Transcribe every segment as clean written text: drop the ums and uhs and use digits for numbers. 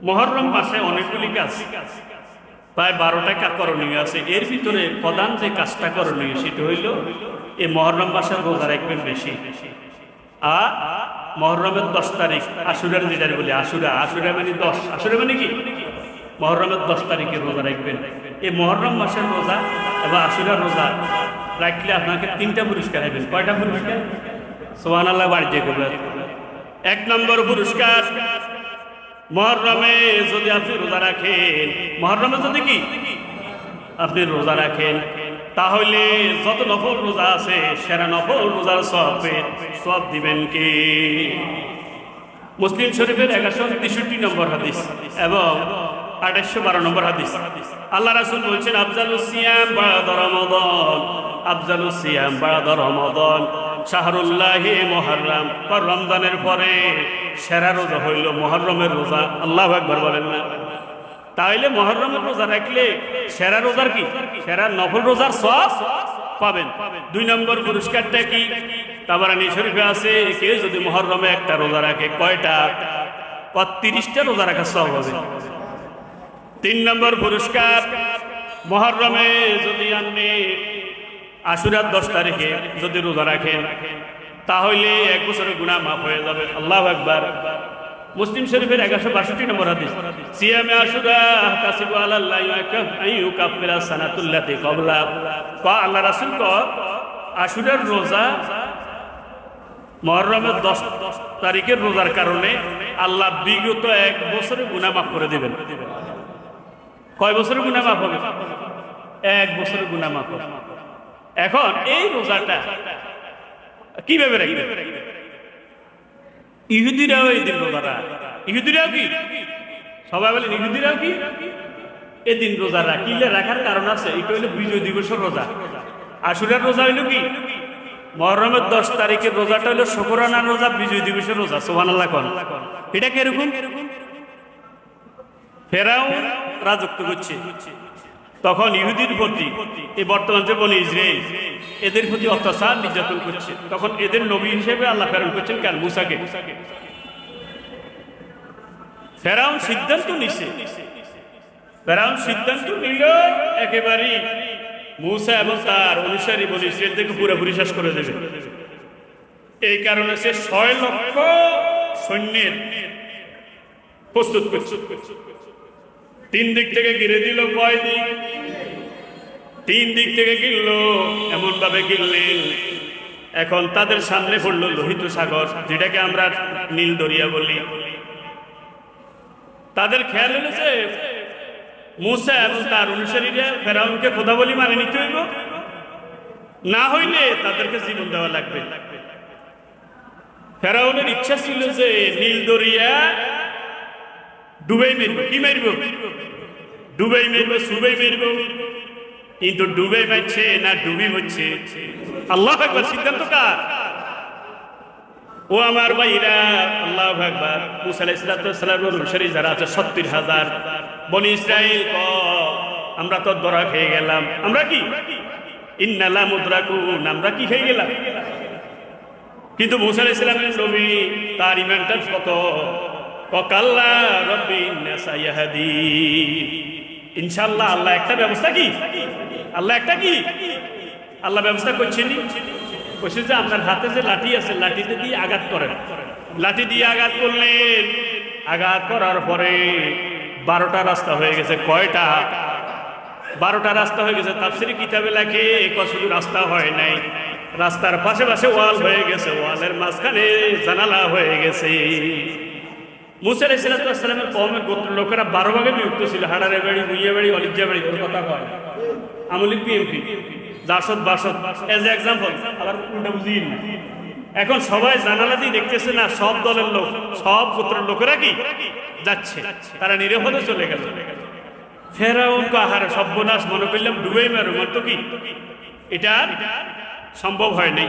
মুহররম মাসে অনেকগুলি কাজ, প্রায় 12টা করণীয় আছে। এর ভিতরে প্রধান যে কাজটা করণীয় সেটা হইল এই মুহররম মাসের রোজা রাখবেন বেশি। আর মুহররমের 10 তারিখ আশুরার যেটা বলি, আশুরা মানে 10, আশুরা মানে কি? মুহররমের 10 তারিখে রোজা রাখবেন। এই মুহররম মাসের রোজা এবং আশুরার রোজা রাখলে আপনাকে 3টা পুরস্কার পাবেন। কয়টা পুরস্কার? সুবহানাল্লাহ, বাড়িতে করবেন। 1 নম্বর পুরস্কার, মুহররমে যদি আপনি রোজা রাখেন, মুহররমে যদি কি আপনি রোজা রাখেন, তাহলে যত নফল রোজা আছে সেরা নফল রোজার সওয়াব দিবেন কি? মুসলিম শরীফের 1163 নম্বর হাদিস এবং 2812 নম্বর হাদিস। আল্লাহ রাসূল বলছেন, আফজালুস সিয়াম বা'দা রমাদান, আফজালুস সিয়াম বা'দা রমাদান শাহরুল্লাহি মুহররম। রমজানের পরে সেরা রোজা হইল মুহররমের রোজা। আল্লাহু আকবার বলেন না? তাইলে মুহররমের রোজা রাখলে সেরা রোজার কি, সেরা নফল রোজার সওয়াব পাবেন। 2 নম্বর পুরস্কারটা কি? তাবারানী শরীফে আছে, কেউ যদি মুহররমে একটা রোজা রাখে, কয়টা? 30টা রোজা রাখার সওয়াব হবে। 3 নম্বর পুরস্কার, মুহররমে যদি আপনি আশুরার 10 তারিখে যদি রোজা রাখেন, তাহলে 1 বছরের গুনাহ মাফ হয়ে যাবে। আল্লাহু আকবার। মুসলিম শরীফের 1162 নম্বর হাদিস, সিয়ামে আশুরা তাসিবু আলাল্লাহি আইয়ুকাফিরা সানাতুল্লাতি ক্বাবলা। আল্লাহ রাসূল আশুরার রোজা মুহররমের 10 তারিখের রোজার কারণে আল্লাহ বিগত 1 বছরের গুনাহ মাফ করে দিবেন। কয় বছরের গুনাহ মাফ হবে? 1 বছরের গুনাহ মাফ হবে। এখন এই রোজাটা কিভাবে রাখবে? ইহুদিরাও এই দিন রোজা রাখে। ইহুদিরাও কি? সবাই বলেন ইহুদিরাও কি এই দিন রোজা রাখিলে? রাখার কারণ আছে। এটা হইল বিজয় দিবসের রোজা। আশুরার রোজা হইল কি? মুহররমের 10 তারিখের রোজাটা হইল শুকরানার রোজা, বিজয় দিবসের রোজা। সুবহানাল্লাহ কোন? এটা কিরকম? ফেরাউন রাজত্ব করছে, তখন ইহুদির প্রতি এই বর্তমান যে বনি ইসরাইল এদের প্রতি অত্যাচার নির্যাতন করছে। তখন এদের নবী হিসেবে আল্লাহ প্রেরণ করছেন কার? মূসাকে। ফেরাউন সিদ্ধান্ত নিছে, ফেরাউন সিদ্ধান্ত নিল একেবারে মূসা এবং তার অনুসারী বনি ইসরাইলদেরকে পুরোপুরি শেষ করে দেবে। এই কারণে সে 6 লক্ষ সৈন্যের প্রস্তুত করছে। 3 দিক থেকে ঘিরে দিল। কয় দিক? 3 দিক থেকে ঘিরল, এমন ভাবে ঘিরলেন এখন তাদের সামনে পড়লো লোহিত সাগর, যেটাকে আমরা নীল দরিয়া বলি। তাদের খেয়াল হলো যে মূসা এবং তার অনুসারীরা ফেরাউনকে খোদা বলি মানে নিতে হইব, না হইলে তাদেরকে জীবন দেওয়া লাগবে। ফেরাউনের ইচ্ছা ছিল যে নীল দরিয়া ডুবাই মেরব। কি মেরব? ডুবাই মেরব, সুবাই মেরব। কিন্তু ডুবাই মারছে না ডুবি হচ্ছে। আল্লাহু আকবার। সিদ্ধান্ত কার? ও আমার ভাইরা, আল্লাহু আকবার। মূসা আলাইহিস সালামের অনুসারী যারা আছে 70,000 বনি ইসরাইল, আমরা তো ধরা খেয়ে গেলাম। আমরা কি? ইন্না লা মুদরাকুন। আমরা কি খেয়ে গেলাম? কিন্তু মূসা আলাইহিস সালামের নবী, তার ঈমানটা কত? ওয়াকাল্লা রাব্বি ইন্না সায়াহদি। ইনশাআল্লাহ আল্লাহ একটা ব্যবস্থা কি? আল্লাহ একটা কি? আল্লাহ ব্যবস্থা করছেন। বলছে যে আপনার হাতে যে লাঠি আছে, লাঠিতে দিয়ে আঘাত করেন। লাঠি দিয়ে আঘাত করলেন, আঘাত করার পরে 12টা রাস্তা হয়ে গেছে। কয়টা? 12টা রাস্তা হয়ে গেছে। তাফসীরে কিতাবে লেখে শুধু রাস্তা হয় নাই, রাস্তার পাশে পাশে ওয়াল হয়ে গেছে, ওয়ালের মাঝখানে জানালা হয়ে গেছে। মূসা আলাইহিস সালামের কওমের গোত্র লোকেরা 12 ভাগে বিভক্ত ছিল। হাড়ারে বাড়ি, বুইয়া বাড়ি, অলিজ্জা বাড়ি, ওর কথা কয় আমলিক BNP, Jasad Basad, as example. আবার উল্টা বুঝিয়ে না। এখন সবাই জানালা দিয়ে দেখতেছে না, সব দলের লোক, সব গোত্রের লোকেরা কি যাচ্ছে, তারা নিরাপদে চলে গেল। ফেরাউন আহারে সর্বনাশ, মনে করলাম ডুবাই মারো, তো কি এটা সম্ভব হয় নাই।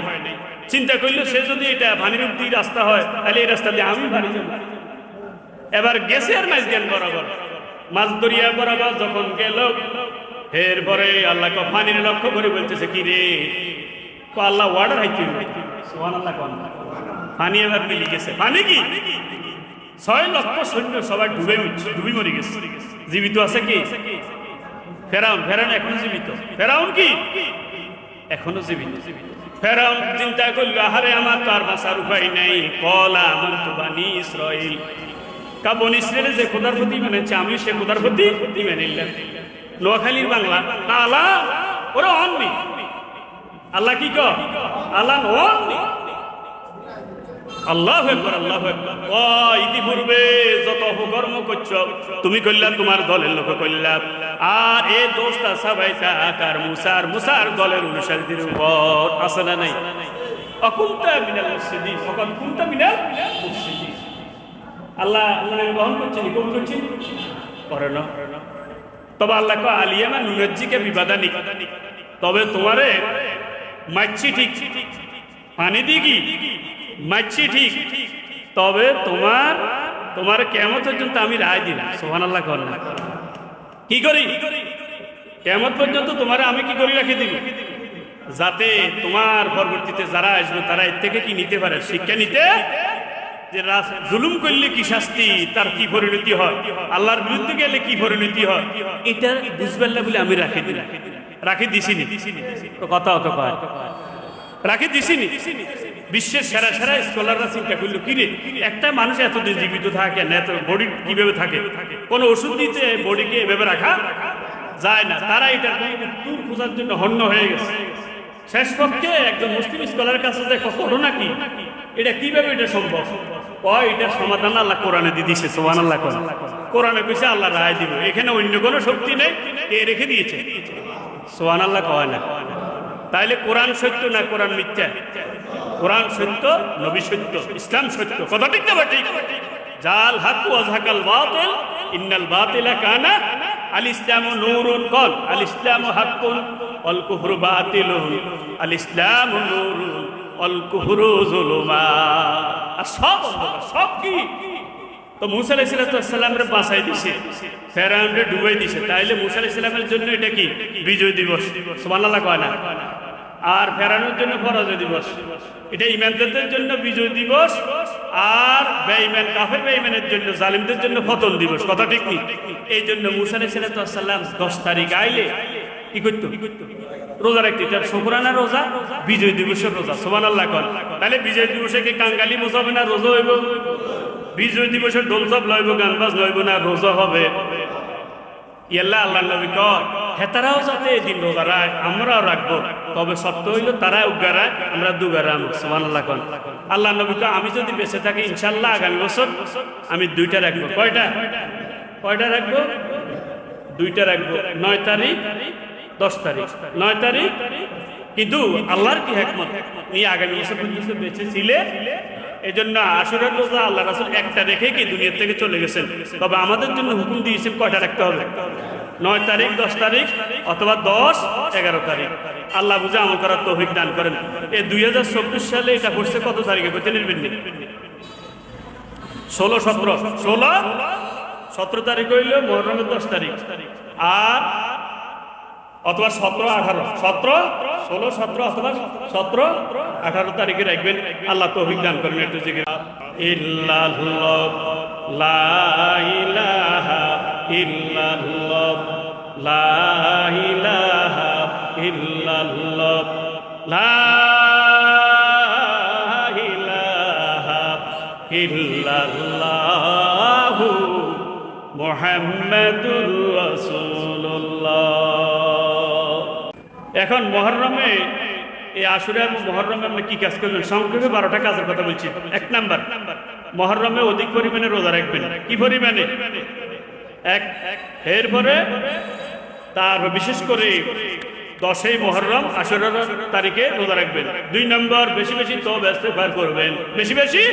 চিন্তা করলো সে যদি এটা পানির মুক্তি রাস্তা হয়, তাহলে এই রাস্তা দিয়ে আমি পানি যাব। এবার গেছে আর মাছ জ্ঞান বরাবর, মাছ দরিয়া বরাবর যখন গেল, এরপরে আল্লাহ পানির লক্ষ্য করে বলতেছে কি রে, আল্লাহ ওয়াটার হাইতে সুবহানাল্লাহ। পানি এবার মিলে গেছে। পানি কি? 6 লক্ষ সৈন্য সবাই ডুবে মরে গেছে। জীবিত আছে কি? ফেরাউন এখনো জীবিত। ফেরাউন কি এখনো জীবিত? ফেরাউন চিন্তা করলো, আহারে আমার তো আর বাঁচার উপায় নেই। কলা আমানতু বানি ইসরাইল, বনি ইসরাইলে যে খোদার প্রতি মেনেছে আমি সে খোদার প্রতি মেনে নিলাম। নোয়াখালীর বাংলা না আল্লাহ ওরা অননি, আল্লাহ কি কর আল্লাহ অননি। আল্লাহু আকবার, আল্লাহু আকবার। ও ইতিপূর্বে যত অপকর্ম করছো তুমি কইলা, তোমার দলের লোক কইলা, আর এই দোষটা সবাইটা আকার মুসার দলের অনুসারীদের উপর আছে না নাই? অকুন্তা মিনাল মুফসিদিন, ফাকাদ কুনতা মিনাল মুফসিদিন। আল্লাহ গ্রহণ করছেন, কোন করছেন করে না। তবে আল্লাহ কয় আলিয়ামা নুনাজ্জিকে বিবাদানিক, তবে তোমারে মাইছি ঠিক, পানি দিগি মাইছি ঠিক, তবে তোমার কিয়ামত পর্যন্ত আমি রায় দিলাম। সুবহানাল্লাহ করেন না? কি করি? কিয়ামত পর্যন্ত তোমারে আমি কি করি রাখি দিব, যাতে তোমার পরবর্তীতে যারা আসবে তারা এর থেকে কি নিতে পারে, শিক্ষা নিতে, যে জুলুম করলে কি শাস্তি, তার কি পরিণতি হয়, আল্লাহর বিরুদ্ধে গেলে কি পরিণতি হয়, এটা বুঝবেন বলে আমি রাখি দিছিনি। তো কথা অত কয় রাখি দিছিনি। বিশ্বের সেরা স্কলাররা চিন্তা করলো, কি রে একটা মানুষ এতদিন জীবিত থাকে না, এত বডি কিভাবে থাকে, কোন ওষুধ দিতে বডিকে এভাবে রাখা যায় না। তারা এটা উত্তর খোঁজার জন্য হন্য হয়ে গেছে। শেষ পক্ষে একজন মুসলিম স্কলারের কাছে যে ঘটনা কি, এটা কিভাবে এটা সম্ভব, এটার সমাধান আল্লাহ কোরআনে দিয়ে দিছে। সুবহানাল্লাহ। কোরআনে কইছে আল্লাহ রায় দিব, এখানে অন্য কোনো শক্তি নেই, কে রেখে দিয়েছে। সুবহানাল্লাহ কয় না? তাইলে কোরআন সত্য না কোরআন মিথ্যা? কোরআন সত্য, নবী সত্য, ইসলাম সত্য। কথা ঠিক না? ঠিক। জাল হক ওয়া যাকাল বাতিল ইন্নাল বাতিলা কানা আল ইসলামু নূরুন, কল আল ইসলামু হাক্কুন ওয়াল কুফরু বাতিলুন, আল ইসলামু নূরুন ওয়াল কুফরু যুলুমাত। আর সব কি? তো মুসা আলাইহিস সালামের বাঁচাই দিছে, ফেরাউনকে ডুবাই দিছে। তাইলে মুসা আলাইহিস সালামের জন্য এটা কি বিজয় দিবস? সুবহানাল্লাহ কয় না? আর ফেরাউনের জন্য পরাজয় দিবস। এটা ঈমানদারদের জন্য বিজয় দিবস, আর বেঈমান কাফের বেঈমানের জন্য, জালিমদের জন্য পতন দিবস। কথা ঠিক নেই? এই জন্য মুসা আলাইহিস সালাম 10 তারিখ আইলে কি করতো? রোজা রাখতো। এটা শুকরানা রোজা, বিজয় দিবসের রোজা। সুবহানাল্লাহ কয়। তাহলে বিজয় দিবসে কি কাঙ্গালি মোজাবে না রোজা হইব? বিজয় দিবসে ডোলসব লইব, গান বাজ লইব না রোজা হবে? ইয়াল্লাহ আল্লাহ নবী কয় হেতারাও যাতে এই দিন রোজা রাখ, আমরাও রাখবো, তবে সত্য হইল তারা উগারায়, আমরা দুগারাম। সুবহানাল্লাহ কয়। আল্লাহ নবী কয় আমি যদি বেঁচে থাকি ইনশাআল্লাহ আগামী বছর আমি 2টা রাখবো। কয়টা রাখবো? 2টা রাখবো। 9 তারিখ 10 তারিখ। 9 তারিখ। কিন্তু আল্লাহর কি হিকমত, নিয়ে আগামী বছর পর্যন্ত বেঁচে ছিলে। এই জন্য আশুরার রোজা আল্লাহ রাসূল একটা রেখে কি দুনিয়া থেকে চলে গেছেন। তবে আমাদের জন্য হুকুম দিয়েছেন কয়টা রাখতে হবে? 9 তারিখ, 10 তারিখ অথবা 10, 11 তারিখ। আল্লাহ বুঝে আমল করার তৌফিক দান করেন। এই 2024 সালে এটা পড়ছে কত তারিখে? কইতে নিবেন নি? 16, 17 তারিখ হইল মুহররমের 10 তারিখ, আর অথবা 17, 18, 16, 17 অথবা 17, 18 তারিখে রাখবেন। আল্লাহ তৌফিক দান করেন। একটু জিকির ইল্লাল্লাহ লা ইলাহা ইল্লাল্লাহ লা ইলাহা ইল্লাল্লাহ লা ইলাহা ইল্লাল্লাহ মুহাম্মাদুর রাসূলুল্লাহ। এখন মুহররমে, এই আশুরা এবং মুহররমে আপনি কি কাজ করবেন? সংক্ষেপে 12টা কাজের কথা বলছি। 1 নাম্বার, মুহররমে অধিক পরিমাণে রোজা রাখবেন। কি পরিমাণে? 1। এরপরে তারপর বিশেষ করে 10ই মুহররম আশুরার তারিখে রোজা রাখবেন। 2 নম্বর, বেশি বেশি তওবা ইস্তেগফার করবেন। বেশি বেশি।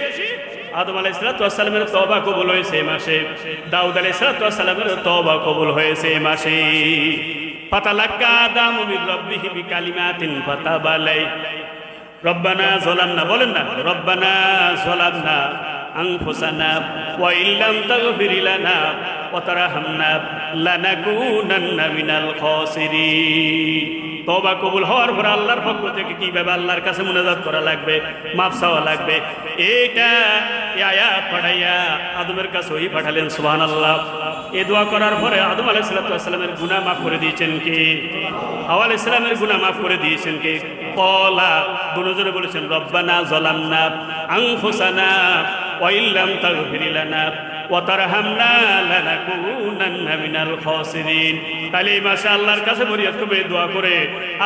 আদম আলাইহিস সালামের তওবা কবুল হয়েছে এই মাসে, দাউদ আলাইহিস সালামের তওবা কবুল হয়েছে এই মাসে। ফাতালাক্কা আদামু মির রাব্বিহি বিকালিমাতিন ফাতাবা আলাইহি রব্বানা যালামনা, বলেন না রব্বানা যালামনা আনফুসানা ওয়া ইল্লাম তাগফির লানা ওয়া তারহামনা লানাকুনান্না মিনাল খাসিরিন। তওবা কবুল হওয়ার পরে আল্লাহর পক্ষ থেকে কিভাবে আল্লাহর কাছে মুনাজাত করা লাগবে, মাফ চাওয়া লাগবে, এইটা আয়াত পড়াইয়া আদমের কাছে ওই পাঠালেন। সুবহানাল্লাহ। এই দোয়া করার পরে আদম আলাইহিস সালামের গুনাহ মাফ করে দিয়েছেন কে? হাওয়া আলাইহিস সালামের গুনাহ মাফ করে দিয়েছেন কে? ক্বালা, দুজনে বলেছেন রব্বানা যালামনা আনফুসানা ওয়া ইল্লাম তাগফির লানা ওয়া তারহামনা লানাকুনান্না মিনাল খাসিরিন। তাহলে মাশাআল্লাহর কাছে ফরিয়াদ করে দোয়া করে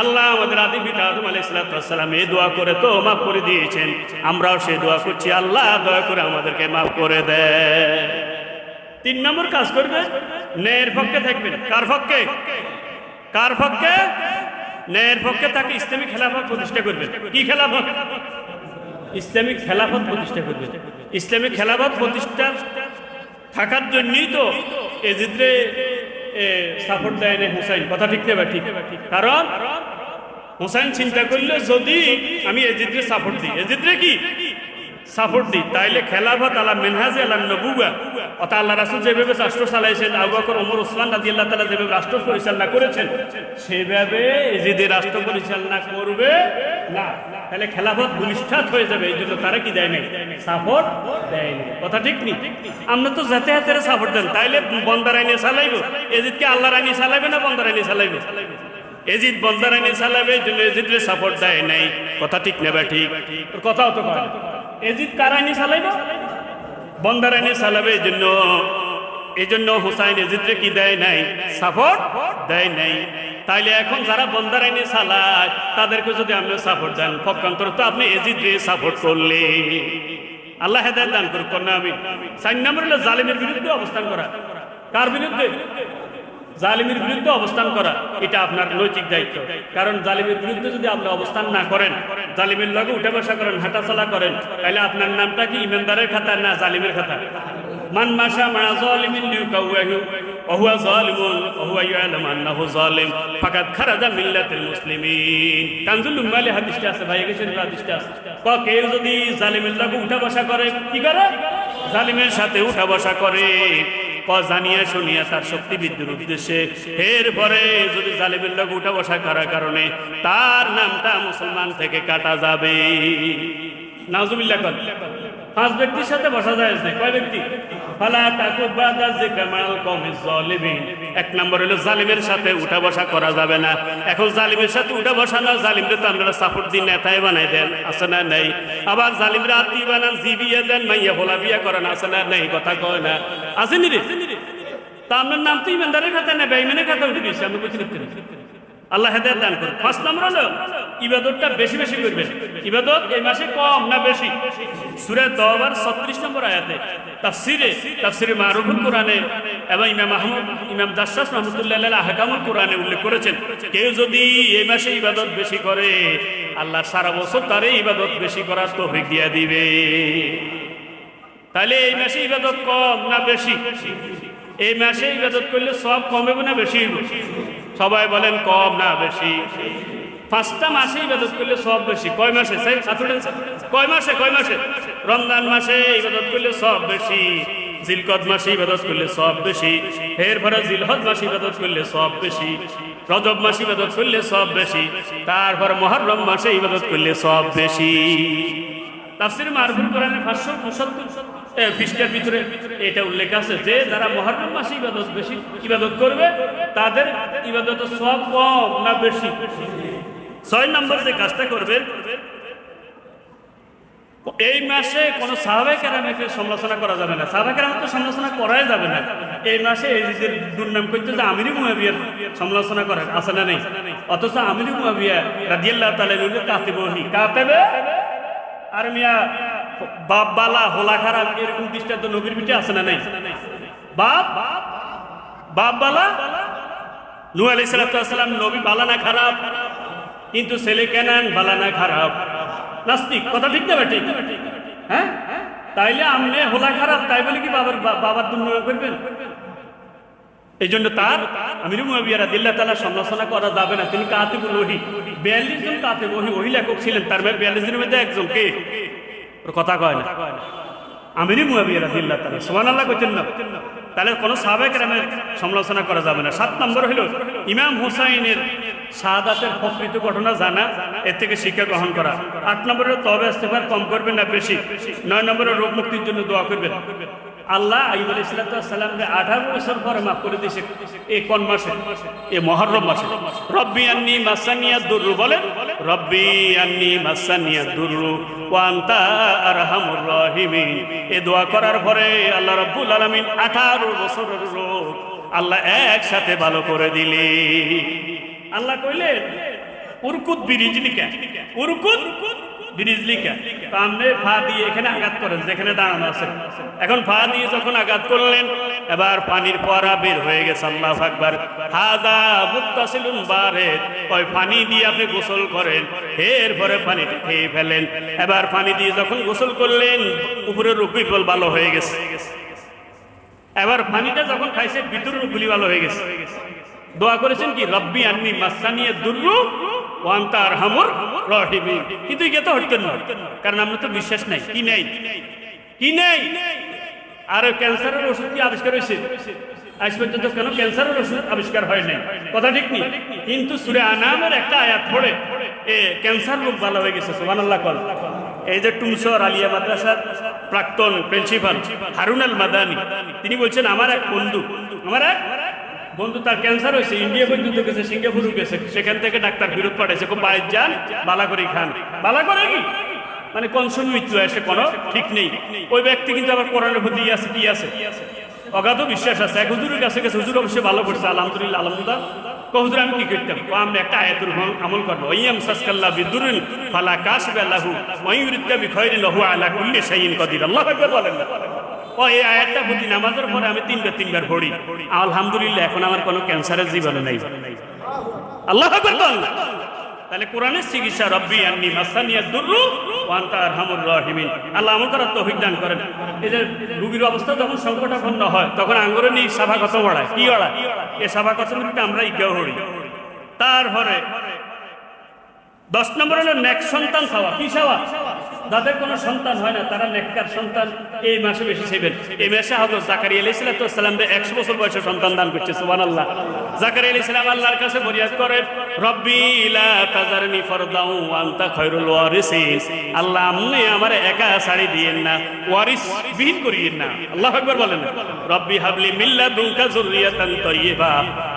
আল্লাহ আমাদের আদি পিতা আদম আলাইহিস সালাম এই দোয়া করে তো মাফ করে দিয়েছেন, আমরাও সেই দোয়া করছি, আল্লাহ দয়া করে আমাদেরকে মাফ করে দেয়। 3 নম্বর কাজ করবে, ন্যায়ের পক্ষে থাকবেন। কার পক্ষে? কার পক্ষে? ন্যায়ের পক্ষে তাকে ইসলামিক খেলাফত প্রতিষ্ঠা করবেন। কি খেলাফত? ইসলামিক খেলাফত প্রতিষ্ঠা করবেন। ইসলামিক খেলাফত প্রতিষ্ঠা থাকার জন্যই তো এজিদরে সাপোর্ট দেয় না হুসাইন। কথা ঠিক না ঠিক? কারণ হুসাইন চিন্তা করলে যদি আমি এজিদরে সাপোর্ট দিই, এজিদরে কি সাপোর্ট দিই, তাইলে খেলাফত আলা মেনহাজে আলা নবুওয়া, অর্থাৎ আল্লাহ রাসূল যেভাবে রাষ্ট্র চালাইছেন, আবু বকর, ওমর, ওসমান রাদিয়াল্লাহু তাআলা যেভাবে রাষ্ট্র পরিচালনা করেছেন, সেভাবে এজিদের রাষ্ট্র পরিচালনা করবে না। তাহলে খেলাফত ভূমিষ্ঠ হয়ে যাবে। এই জন্য তারা কি দেয় নাই? সাপোর্ট দেয় নাই। কথা ঠিক নেই? আমরা তো যাতে হাতে সাপোর্ট দেন, তাইলে বন্দার আইনে চালাইব। এজিদকে আল্লাহর আইনে চালাইবে না বন্দার আইনে চালাইবে? এজিদ বন্দার আইনে চালাবে, এই জন্য এজিদরে সাপোর্ট দেয় নাই। কথা ঠিক না? ঠিক কথাও তো কয়। এজিদ কার আইনে চালাইব? বন্দার আইনে চালাবে। এই জন্য হুসাইন এজিদরে কি দেয় নাই? সাপোর্ট দেয় নাই। তাইলে এখন যারা বন্দার আইনে চালায় তাদেরকে যদি আপনি সাপোর্ট দেন, পক্ষান্তর তো আপনি এজিদরে সাপোর্ট করলে। আল্লাহ হেদায়েত দান করুক না। আমি 4 নম্বর হলো জালিমের বিরুদ্ধে অবস্থান করা। কার বিরুদ্ধে? জালিমের বিরুদ্ধে অবস্থান করা। এটা আপনার নৈতিক দায়িত্ব। কারণ জালিমের বিরুদ্ধে যদি আপনি অবস্থান না করেন, জালিমের লগে উঠা বসা করেন, হাঁটাচলা করেন, তাহলে আপনার নামটা কি ইমানদারের খাতা না জালিমের খাতা? মান মাশা মা যালিমিন লিউকাওয়াহু ওয়া হুয়া যালিমুন ওয়া হুয়া ইয়ালামু আন্নাহু যালিম ফাকাদ খারাজা মিল্লাতুল মুসলিমিন। কানজুল উম্মালে হাদিসটা আছে, ভাই গেছেন হাদিসটা আছে। কেউ যদি জালিমের লগে উঠা বসা করে, কি করে? জালিমের সাথে উঠা বসা করে, জানিয়া শুনিয়া তার শক্তি বৃদ্ধির উদ্দেশ্যে, এরপরে যদি জালিমের লগে উঠা বসা করার কারণে তার নামটা মুসলমান থেকে কাটা যাবে। নাউজুবিল্লাহ। 5 ব্যক্তির সাথে বসা যায় না। কয় ব্যক্তি? ফালা তাকুবাদা যিকরাল কওমিজ জালিমিন। 1 নম্বর হলো জালিমের সাথে উঠা বসা করা যাবে না। এখন জালিমের সাথে উঠা বসা না, জালিমরে তো আপনারা সাপোর্ট দিন, নেতায় বানাই দেন, আছে না নাই? আবার জালিমরা আত্মী বানান, জিবিয়া দেন, মাইয়া ভোলা বিয়া করেন, আছে না নাই? কথা কয় না? আসেনি রে? তা আপনার নাম তো ইমানদারের খাতা না বেঈমানের খাতা উঠে দিয়েছে। আমরা বুঝতে পারছি। আল্লাহ হেদায়েত দান করুন। 5 নম্বর হলো ইবাদতটা বেশি বেশি করবেন। ইবাদত এই মাসে কম না বেশি? সূরা তওবার 36 নম্বর আয়াতে তাফসিরে মারুফুল কোরআনে এবং ইমাম দাশাস রাহমাতুল্লাহি আলাইহি আহকামুল কোরআনে উল্লেখ করেছেন, কেউ যদি এই মাসে ইবাদত বেশি করে, আল্লাহ সারা বছর তারে ইবাদত বেশি করার তৌফিক দিয়ে দিবে। তাহলে এই মাসে ইবাদত কম না বেশি? এই মাসে ইবাদত করলে সব কম হবে না বেশি? সবাই বলেন কম না বেশি? 5টা মাসে ইবাদত করলে সব বেশি। কয় মাসে? কয় মাসে? কয় মাসে? রমজান মাসে ইবাদত করলে সব বেশি, জিলকদ মাসে ইবাদত করলে সব বেশি, এরপরে জিলহজ মাসে ইবাদত করলে সব বেশি, রজব মাসে ইবাদত করলে সব বেশি, তারপর মুহররম মাসে ইবাদত করলে সব বেশি। তাফসীর মারুফুল কোরআনের 575 পৃষ্ঠার ভিতরে এটা উল্লেখ আছে যে যারা মুহররম মাসে ইবাদত করবে তাদের ইবাদত সব কম না বেশি? 6 নম্বর যে কাজটা করবেন, এই মাসে কোন সাহাবায়ে কেরামকে সমালোচনা করা যাবে না। সাহাবায়ে কেরাম তো সমালোচনা করাই যাবে না। এই মাসে এই যে দুর্নাম করতে যে আমির মুয়াবিয়ার সমালোচনা করে, আছে না নাই? অথচ আমির মুয়াবিয়া রাদিয়াল্লাহু তাআলা আনহু কাতেবে আর মিয়া বাপ বালা হোলা খারাপ এরকম দৃষ্টান্ত নবীর পিঠে আছে না নাই? বাপ বালা নূহ আলাইহিস সালাম নবী বালা না খারাপ, কিন্তু ছেলে কেনান বালা না খারাপ, নাস্তিক। কথা ঠিক না ঠিক? হ্যাঁ, তাইলে আমনে হোলা খারাপ তাই বলে কি বাবার দুর্নাম করবেন? এই জন্য তার আমির মুয়াবিয়া রাদিয়াল্লাহু তাআলা সমালোচনা করা যাবে না। তিনি কাতিবুল ওহী, 42 জন কাতিব ওহী লেখক ছিলেন। তার 42 জনের মধ্যে একজন কে? ওর কথা কয় না, আমির মুয়াবিয়া রাদিয়াল্লাহু তাআলা। সুবহানাল্লাহ কইতেন না? তাহলে কোনো সাহাবায়ে কেরামের সমালোচনা করা যাবে না। 7 নম্বর হলো ইমাম হুসাইনের শাহাদাতের প্রকৃত ঘটনা জানা, এর থেকে শিক্ষা গ্রহণ করা। 8 নম্বরে তওবা ইস্তেগফার কম করবেন না বেশি। 9 নম্বরে রোগ মুক্তির জন্য দোয়া করবেন। আল্লাহ আইয়ুব আলাইহিস সালামকে 18 বছর পরে মাফ করে দিয়েছে এই কোন মাসে? এই মুহররম মাসে। রব্বি আন্নী মাসানিয়াদ দুররু, বলেন রব্বি আন্নী মাসানিয়াদ দুররু ওয়া আনতা আরহামুর রাহিমিন। এই দোয়া করার পরে আল্লাহ রাব্বুল আলামিন 18 বছরের রোগ আল্লাহ একসাথে ভালো করে দিলি। আল্লাহ কইলেন উরকুদ বিরিজলিকা, উরকুদ বিরিজলিকা, সামনে ফা দিয়ে এখানে আঘাত করেন যেখানে দাঁড়ানো আছে। এখন ফা দিয়ে যখন আঘাত করলেন এবার পানির ফোয়ারা বের হয়ে গেছে। আল্লাহু আকবার। হাযা মুত্তাসিলুন বারিদ, ওই পানি দিয়ে আপনি গোসল করেন, এরপরে পানিটা খেয়ে ফেলেন। এবার পানি দিয়ে যখন গোসল করলেন উপরের রূপগুলো ভালো হয়ে গেছে। এবার পানিটা যখন খাইছে ভিতরের রূপগুলি ভালো হয়ে গেছে। দোয়া করেছেন কি রব্বি আন্নী মাসানিয়াদ দুররু ওয়া আনতা আরহামুর রাহিমিন। কিন্তু এটা তো হতেন না, কারণ আমরা তো বিশ্বাস নাই। কি নাই? কি নাই? আর ক্যান্সারের ওষুধ কি আবিষ্কার হয়েছে? আজ পর্যন্ত কেন ক্যান্সারের ওষুধ আবিষ্কার হয় নাই? কথা ঠিক নেই। কিন্তু সূরা আনামের একটা আয়াত পড়ে ক্যান্সার রোগ ভালো হয়ে গেছে। সুবহানাল্লাহ। কল এই যে টুমসর আলিয়া মাদ্রাসার প্রাক্তন প্রিন্সিপাল হারুন আল মাদানী, তিনি বলছেন আমার এক বন্ধু তার ক্যান্সার হয়েছে, ইন্ডিয়া পর্যন্ত গেছে, সিঙ্গাপুরও গেছে, সেখান থেকে ডাক্তার ফেরত পাঠাইছে, খুব বাইরে যান, বালা করে খান। বালা করে কি মানে কনসম মৃত্যু আসে কোনো ঠিক নেই। ওই ব্যক্তি কিন্তু আবার কোরআনের প্রতি আছে কি আছে অগাধ বিশ্বাস আছে। এক হুজুরের কাছে গেছে, হুজুর অবশ্যই ভালো করছে, আলহামদুলিল্লাহ আলহামদুলিল্লাহ। হুজুর আমি কি করতাম? আমরা একটা আয়াতুল আমল করবো, ওয়াইয়াম সাসকাল্লাহ বিদুরিন ফালা কাশফা লাহু ওয়া ইউরিদকা বিখাইরিন লাহু আলা কুল্লি শাইইন কাদির। আল্লাহু আকবার বলেন না? ও এই আয়াতটা প্রতি নামাজের পরে আমি তিনবার পড়ি, আলহামদুলিল্লাহ এখন আমার কোনো ক্যান্সারের জীবনে নাই। আল্লাহু আকবার বলেন না? তাহলে কোরআনের চিকিৎসা রব্বি আন্নী মাসানিয়াদ দুররু ওয়া আনতা আরহামুর রাহিমিন। আল্লাহ আমল করার তৌফিক দান করেন। এই যে রোগীর অবস্থা যখন সংকটাপন্ন হয় তখন আঙ্গুরে নিয়ে সাফা কথা ওড়ায়, কি ওড়ায়? এই সাফা কথাগুলিতে আমরা ইজ্ঞা হই। তারপরে 10 নম্বর হলো নেক সন্তান চাওয়া। কি চাওয়া? যাদের কোনো সন্তান হয় না তারা নেককার সন্তান এই মাসে বেশি চাইবেন। এই মাসে হযরত জাকারিয়া আলাইহিস সালাম 100 বছর বয়সে সন্তান দান করছে। সুবহানাল্লাহ। জাকারিয়া আলাইহিস সালাম আল্লাহর কাছে ফরিয়াদ করেন, রব্বি লা তাজারনি ফারদাউ ওয়া আনতা খায়রুল ওয়ারিসিন। আল্লাহ আপনি আমারে একা ছাড়ি দিয়েন না, ওয়ারিস বিহীন করিয়েন না। আল্লাহু আকবার বলেন না? রব্বি হাবলি মিন লাদুনকা যুররিয়াতান তাইয়্যিবা।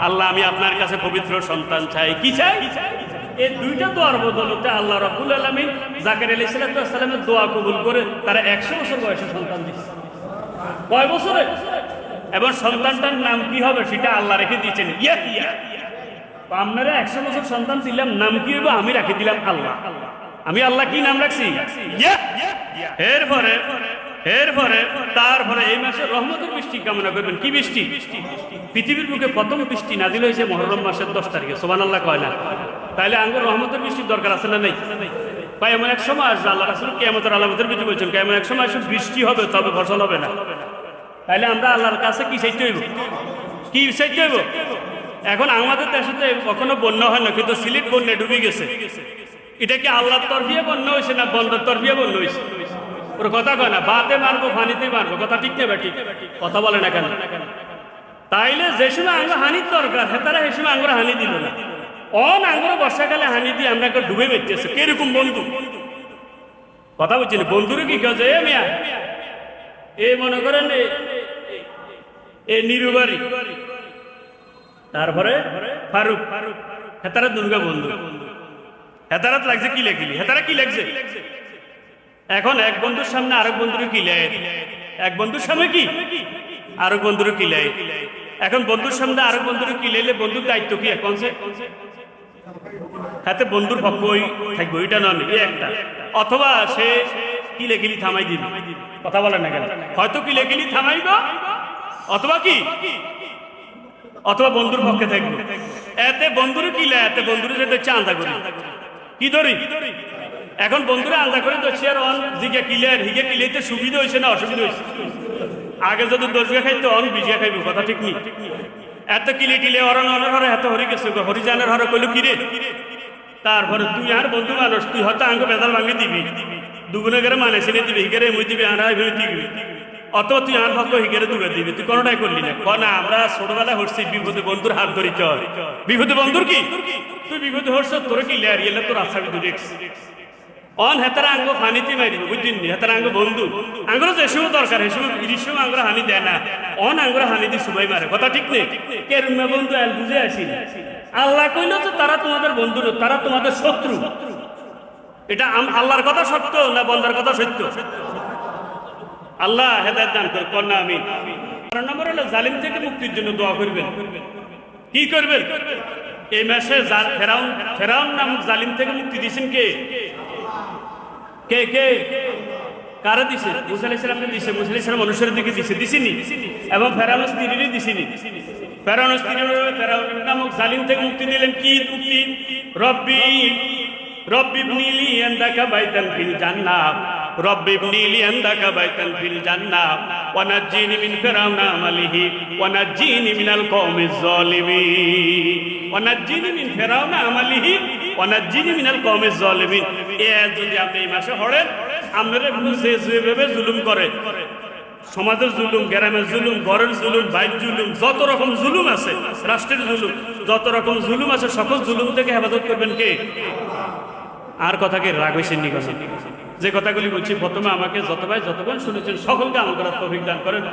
আল্লাহ আমি আপনার কাছে পবিত্র সন্তান চাই। কি চাই? এই দুইটা দোয়ার বদলতে আল্লাহ রাব্বুল আলামিন জাকারিয়া আলাইহিস সালামের দোয়া কবুল করে তারা 100 বছর বয়সে সন্তান দিচ্ছে। কয় বছরে? এবং সন্তানটার নাম কি হবে সেটা আল্লাহ রেখে দিয়েছেন ইয়াহইয়া। আপনারা 100 বছর সন্তান দিলাম, নাম কি হবে? আমি রেখে দিলাম আল্লাহ। আমি আল্লাহ কি নাম রাখছি? ইয়াহইয়া। এরপরে তারপরে এই মাসে রহমতের বৃষ্টি কামনা করবেন। কি বৃষ্টি? পৃথিবীর বুকে প্রথম বৃষ্টি নাজিল হয়েছে মুহররম মাসের 10 তারিখে। সুবহানাল্লাহ কয় না? তাইলে আঙ্গুর রহমতের বৃষ্টির দরকার আছে না নাই? ভাই এমন এক সময় আসবে, আল্লাহ রাসূল কিয়ামতের আলামতের ভিতরে বলছেন এমন এক সময় আসবে বৃষ্টি হবে তবে ফসল হবে না। তাইলে আমরা আল্লাহর কাছে কি চাইতে হইব? কি চাইতে হইব? এখন আমাদের দেশে তো কখনো বন্যা হয় না, কিন্তু সিলেট বন্যা ডুবে গেছে। এটা কি আল্লাহর তরফিয়ে বন্যা হয়েছে না বন্দার তরফিয়ে বন্যা হয়েছে? ওর কথা কয় না, বাতে মারবো পানিতে মারবো, কথা ঠিক নেবে? ঠিক কথা বলে না কেন? তাইলে যে সময় আঙ্গুর হানির দরকার হেতারা সে সময় আঙ্গুর হানি দিল না। আঙ্গুর বর্ষাকালে হানি দিয়ে আমরা ডুবে বেঁচেছে। কিরকম বন্ধু? কথা বলছি না, বন্ধুরে কি কাজ? এ মিয়া এ মনে করেন এ নিরুবাড়ি, তারপরে ফারুক, হেতারা দুর্গা বন্ধু। হেতারাত লাগছে কি লেগিলি? হেতারা কি লাগছে? এখন এক বন্ধুর সামনে আরেক বন্ধুরে কিলাই, এক বন্ধুর সামনে কি আরেক বন্ধুরে কিলাই। এখন বন্ধুর সামনে আরেক বন্ধুরে কিলাইলে বন্ধুর দায়িত্ব কি? এখন হাতে বন্ধুর পক্ষই থাকবো, এটা নয় একটা। অথবা সে কিলেগিলি থামাই দিবি, কথা বলে না কেন? হয়তো কিলেগিলি থামাইব, অথবা কি অথবা বন্ধুর পক্ষে থাকবো। এতে বন্ধুরে কিলা, এতে বন্ধুরে যেতে চাঁদা করি কি ধরি। এখন বন্ধুরা আলাদা করে তো শেয়ার অন জিগে কিলের হিগে কিলেতে সুবিধা হয়েছে না অসুবিধা হয়েছে? আগে যদি 10 বিঘা খাইতো অন 20 বিঘা খাইব, কথা ঠিক নেই? এত কিলে টিলে অরণ অনের হরে এত হরি গেছে, হরিজানের হরে কইল কিরে। তারপরে তুই আর বন্ধু মানুষ, তুই হয়তো আঙ্গ বেদাল ভাঙে দিবি, দুগুনে করে মানে ছেড়ে দিবি, হিগেরে মুই দিবি, আর দিবি। অথবা তুই আমার পক্ষ হিগেরে দূরে দিবি, তুই কোনোটাই করলি না। না আমরা ছোটবেলায় হচ্ছি বিপদে বন্ধুর হাত ধরি, চল বিপদে বন্ধুর কি তুই বিপদে হচ্ছ, তোর কি লেয়ার ইয়েলে তোর আশা দূরে অন হেতারা আঙ্গ ফানিতে মারিব, বুঝলি হেতারা আঙ্গ বন্ধু আঙ্গুর যে সময় দরকার এই সময় ইলিশ সময় আঙ্গুর হানি দেয় না, অন আঙ্গুর হানি দিয়ে সবাই মারে, কথা ঠিক নেই। কে রুমে বন্ধু এল বুঝে আসি আল্লাহ কইল যে তারা তোমাদের বন্ধু না, তারা তোমাদের শত্রু। এটা আল্লাহর কথা সত্য না বন্দার কথা সত্য? আল্লাহ হেদায়েত দান করে কন্যা আমি। 4 নম্বর হলো জালিম থেকে মুক্তির জন্য দোয়া করবেন। কি করবেন? এই মাসে ফেরাউন নামক জালিম থেকে মুক্তি দিয়েছেন কে? কে কে কারা দিছে? মুসা আলাইহিস সালামকে দিছে, মুসা আলাইহিস সালাম মানুষের দিকে দিছে, দিছিনি? এবং ফেরাউনের স্ত্রীরই দিছিনি? ফেরাউনের স্ত্রী ফেরাউন নামক জালিম থেকে মুক্তি দিলেন। কি মুক্তি? রব্বি ইবনি লি ইনদাকা বাইতান ফিল জান্নাহ, রব্বি ইবনি লি ইনদাকা বাইতান ফিল জান্নাহ ওয়া নাজ্জিনি মিন ফিরাউনা আমালিহি ওয়া নাজ্জিনি মিনাল কওমিজ জালিমিন, ওয়া নাজ্জিনি মিন ফিরাউনা আমালিহি ওয়া নাজ্জিনি মিনাল কওমিজ জালিমিন। যদি আপনি এই মাসে পড়েন, আপনারা যেভাবে জুলুম করে, সমাজের জুলুম, গ্রামের জুলুম, ঘরের জুলুম, বাইর জুলুম, যত রকম জুলুম আছে, রাষ্ট্রের জুলুম, যত রকম জুলুম আছে, সকল জুলুম থেকে হেফাজত করবেন কে? আর কথাকে রাগ হয়েছে নি কথা, যে কথাগুলি বলছি প্রথমে আমাকে যত ভাই যতক্ষণ শুনেছেন সকলকে আমল করার তৌফিক দান করেন।